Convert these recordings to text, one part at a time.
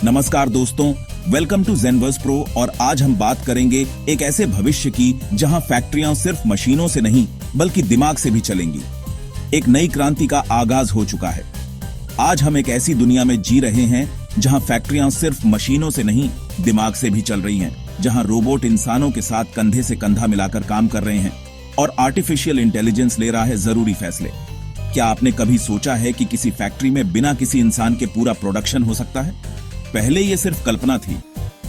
नमस्कार दोस्तों, welcome to ज़ेनवर्स pro. और आज हम बात करेंगे एक ऐसे भविष्य की जहां फैक्ट्रियां सिर्फ मशीनों से नहीं बल्कि दिमाग से भी चलेंगी। एक नई क्रांति का आगाज हो चुका है। आज हम एक ऐसी दुनिया में जी रहे हैं जहां फैक्ट्रियां सिर्फ मशीनों से नहीं दिमाग से भी चल रही हैं, जहां रोबोट इंसानों के साथ कंधे से कंधा मिलाकर काम कर रहे हैं और आर्टिफिशियल इंटेलिजेंस ले रहा है जरूरी फैसले। क्या आपने कभी सोचा है कि किसी फैक्ट्री में बिना किसी इंसान के पूरा प्रोडक्शन हो सकता है? पहले ये सिर्फ कल्पना थी,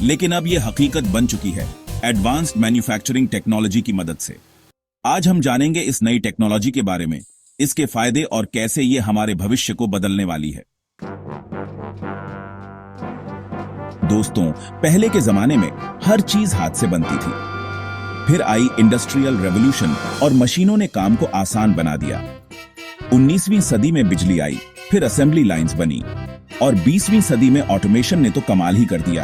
लेकिन अब ये हकीकत बन चुकी है एडवांस्ड मैन्युफैक्चरिंग टेक्नोलॉजी की मदद से। आज हम जानेंगे इस नई टेक्नोलॉजी के बारे में, इसके फायदे और कैसे ये हमारे भविष्य को बदलने वाली है। दोस्तों, पहले के जमाने में हर चीज हाथ से बनती थी। फिर आई इंडस्ट्रियल रेवोल्यूशन और मशीनों ने काम को आसान बना दिया। 19वीं सदी में बिजली आई, फिर असेंबली लाइंस बनी और 20वीं सदी में ऑटोमेशन ने तो कमाल ही कर दिया।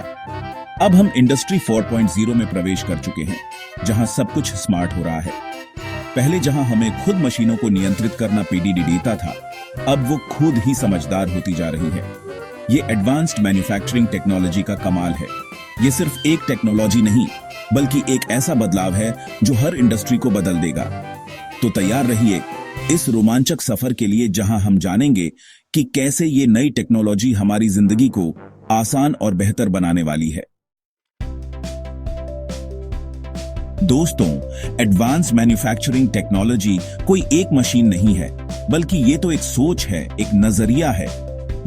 अब हम इंडस्ट्री 4.0 में प्रवेश कर चुके हैं, जहां सब कुछ स्मार्ट हो रहा है। पहले जहां हमें खुद मशीनों को नियंत्रित करना पीडीडी देता था, अब वो खुद ही समझदार होती जा रही है। ये एडवांस्ड मैन्युफैक्चरिंग टेक्नोलॉजी का कमाल है। ये सिर्फ एक टेक्नोलॉजी नहीं, बल्कि एक ऐसा बदलाव है जो हर इंडस्ट्री को बदल देगा। तो तैयार रहिए इस रोमांचक सफर के लिए, जहां हम जानेंगे कि कैसे ये नई टेक्नोलॉजी हमारी जिंदगी को आसान और बेहतर बनाने वाली है। दोस्तों, एडवांस मैन्युफैक्चरिंग टेक्नोलॉजी कोई एक मशीन नहीं है, बल्कि ये तो एक सोच है, एक नजरिया है।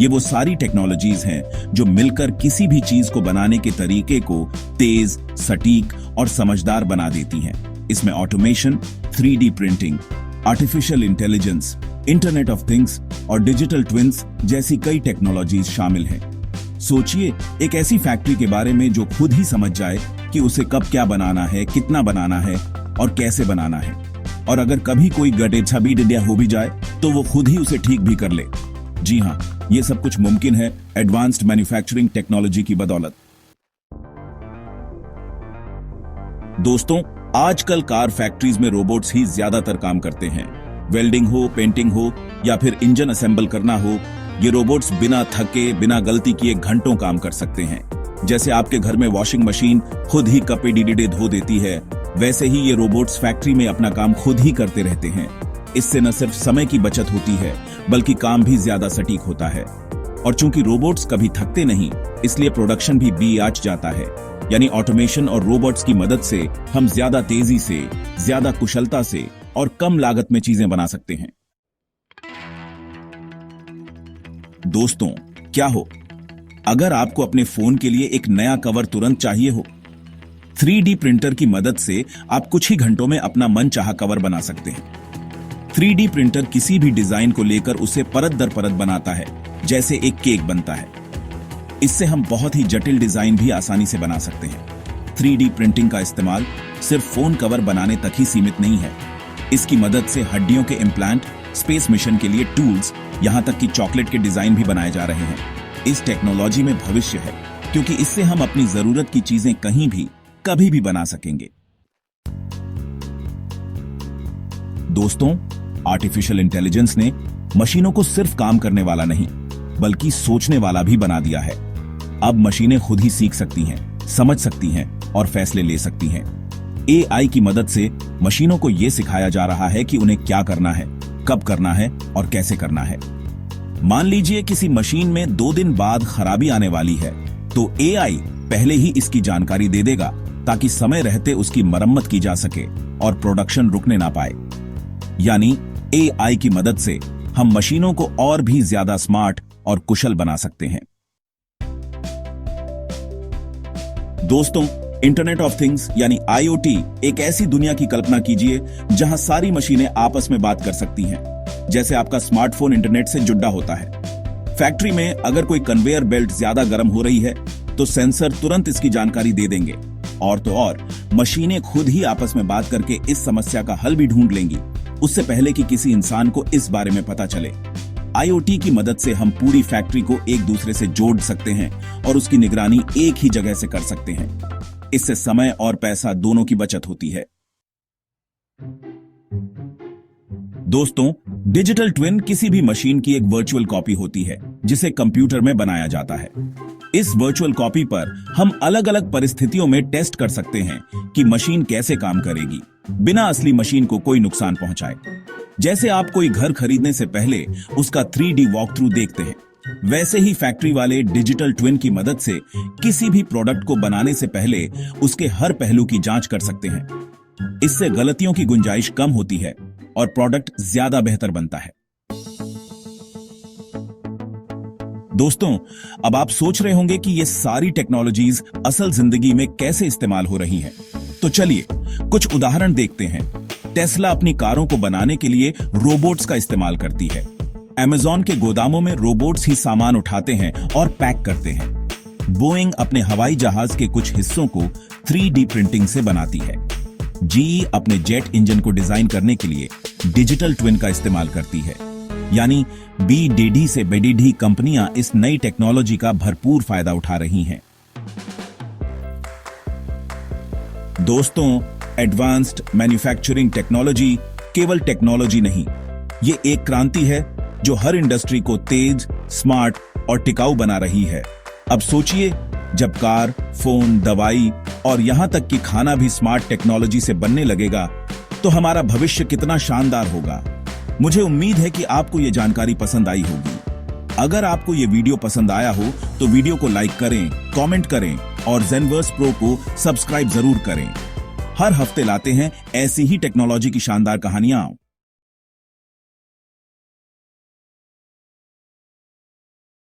ये वो सारी टेक्नोलॉजीज हैं जो मिलकर किसी भी चीज को बनाने के तरीके को तेज, सटीक और समझदार बना देती हैं। इसमें automation, 3D printing, artificial intelligence, internet of things और डिजिटल ट्विन्स जैसी कई टेक्नोलॉजीज शामिल हैं। सोचिए एक ऐसी फैक्ट्री के बारे में जो खुद ही समझ जाए कि उसे कब क्या बनाना है, कितना बनाना है और कैसे बनाना है। और अगर कभी कोई गड़े छबी डिडिया हो भी जाए तो वो खुद ही उसे ठीक भी कर ले। जी हाँ, ये सब कुछ मुमकिन है एडवांस्ड मैन्युफैक्चरिंग टेक्नोलॉजी की बदौलत। दोस्तों, आजकल कार फैक्ट्रीज में रोबोट्स ही ज्यादातर काम करते हैं। वेल्डिंग हो, पेंटिंग हो या फिर इंजन असेंबल करना हो, ये रोबोट्स बिना थके, बिना गलती किए घंटों काम कर सकते हैं। जैसे आपके घर में वॉशिंग मशीन खुद ही कपड़े डीडे धो देती है, वैसे ही ये रोबोट्स फैक्ट्री में अपना काम खुद ही करते रहते हैं। इससे न सिर्फ समय की बचत होती है, बल्कि काम भी ज्यादा सटीक होता है। और चूंकि रोबोट्स कभी थकते नहीं, इसलिए प्रोडक्शन भी बेआच जाता है। यानी ऑटोमेशन और रोबोट्स की मदद से हम ज्यादा तेजी से, ज्यादा कुशलता से और कम लागत में चीजें बना सकते हैं। दोस्तों, क्या हो अगर आपको अपने फोन के लिए एक नया कवर तुरंत चाहिए हो? 3D प्रिंटर की मदद से आप कुछ ही घंटों में अपना मनचाहा कवर बना सकते हैं। 3D प्रिंटर किसी भी डिजाइन को लेकर उसे परत दर परत बनाता है, जैसे एक केक बनता है। इससे हम बहुत ही जटिल डिजाइन भी आसानी से बना सकते हैं। 3D प्रिंटिंग का इस्तेमाल सिर्फ फोन कवर बनाने तक ही सीमित नहीं है। इसकी मदद से हड्डियों के इम्प्लांट, स्पेस मिशन के लिए टूल्स, यहां तक कि चॉकलेट के डिजाइन भी बनाए जा रहे हैं। इस टेक्नोलॉजी में भविष्य है, क्योंकि इससे हम अपनी जरूरत की चीजें कहीं भी, कभी भी बना सकेंगे। दोस्तों, आर्टिफिशियल इंटेलिजेंस ने मशीनों को सिर्फ काम करने वाला नहीं, बल्कि सोचने वाला भी बना दिया है। अब मशीनें खुद ही सीख सकती हैं, समझ सकती हैं और फैसले ले सकती हैं। AI की मदद से मशीनों को यह सिखाया जा रहा है कि उन्हें क्या करना है, कब करना है और कैसे करना है। मान लीजिए किसी मशीन में 2 दिन बाद खराबी आने वाली है, तो AI पहले ही इसकी जानकारी दे देगा, ताकि समय रहते उसकी मरम्मत की जा सके और प्रोडक्शन रुकने ना पाए। यानी AI की मदद से हम मशीनों को और भी ज्यादा स्मार्ट और कुशल बना सकते हैं। दोस्तों, इंटरनेट ऑफ थिंग्स यानी IoT एक ऐसी दुनिया की कल्पना कीजिए जहां सारी मशीनें आपस में बात कर सकती हैं, जैसे आपका स्मार्टफोन इंटरनेट से जुड़ा होता है। फैक्ट्री में अगर कोई कन्वेयर बेल्ट ज्यादा गर्म हो रही है, तो सेंसर तुरंत इसकी जानकारी दे देंगे। और तो और, मशीनें खुद ही आपस में बात करके इस समस्या का हल भी ढूंढ लेंगी, उससे पहले कि किसी इंसान को इस बारे में पता चले। IoT की मदद से हम पूरी फैक्ट्री को एक दूसरे से जोड़ सकते हैं और उसकी निगरानी एक ही जगह से कर सकते हैं। इससे समय और पैसा दोनों की बचत होती है। दोस्तों, डिजिटल ट्विन किसी भी मशीन की एक वर्चुअल कॉपी होती है जिसे कंप्यूटर में बनाया जाता है। इस वर्चुअल कॉपी पर हम अलग अलग परिस्थितियों में टेस्ट कर सकते हैं कि मशीन कैसे काम करेगी बिना असली मशीन को कोई नुकसान पहुंचाए। जैसे आप कोई घर खरीदने से पहले उसका 3D वॉक थ्रू देखते हैं, वैसे ही फैक्ट्री वाले डिजिटल ट्विन की मदद से किसी भी प्रोडक्ट को बनाने से पहले उसके हर पहलू की जांच कर सकते हैं। इससे गलतियों की गुंजाइश कम होती है और प्रोडक्ट ज्यादा बेहतर बनता है। दोस्तों, अब आप सोच रहे होंगे कि ये सारी टेक्नोलॉजीज असल जिंदगी में कैसे इस्तेमाल हो रही हैं। तो चलिए कुछ उदाहरण देखते हैं। टेस्ला अपनी कारों को बनाने के लिए रोबोट्स का इस्तेमाल करती है। अमेज़न के गोदामों में रोबोट्स ही सामान उठाते हैं और पैक करते हैं। बोइंग अपने हवाई जहाज के कुछ हिस्सों को 3D प्रिंटिंग से बनाती है। जीई अपने जेट इंजन को डिजाइन करने के लिए डिजिटल ट्विन का इस्तेमाल करती है। यानी BDD से BDD कंपनियां इस नई टेक्नोलॉजी का भरपूर फायदा उठा रही हैं। दोस्तों, एडवांस्ड मैन्युफैक्चरिंग टेक्नोलॉजी केवल टेक्नोलॉजी नहीं, ये एक क्रांति है जो हर इंडस्ट्री को तेज, स्मार्ट और टिकाऊ बना रही है। अब सोचिए, जब कार, फोन, दवाई और यहां तक कि खाना भी स्मार्ट टेक्नोलॉजी से बनने लगेगा, तो हमारा भविष्य कितना शानदार होगा। मुझे उम्मीद है कि आपको यह जानकारी पसंद आई होगी। अगर आपको यह वीडियो पसंद आया हो तो वीडियो को लाइक करें, कमेंट करें और zenverse Pro को सब्सक्राइब जरूर करें। हर हफ्ते लाते हैं ऐसी ही टेक्नोलॉजी की शानदार कहानियां।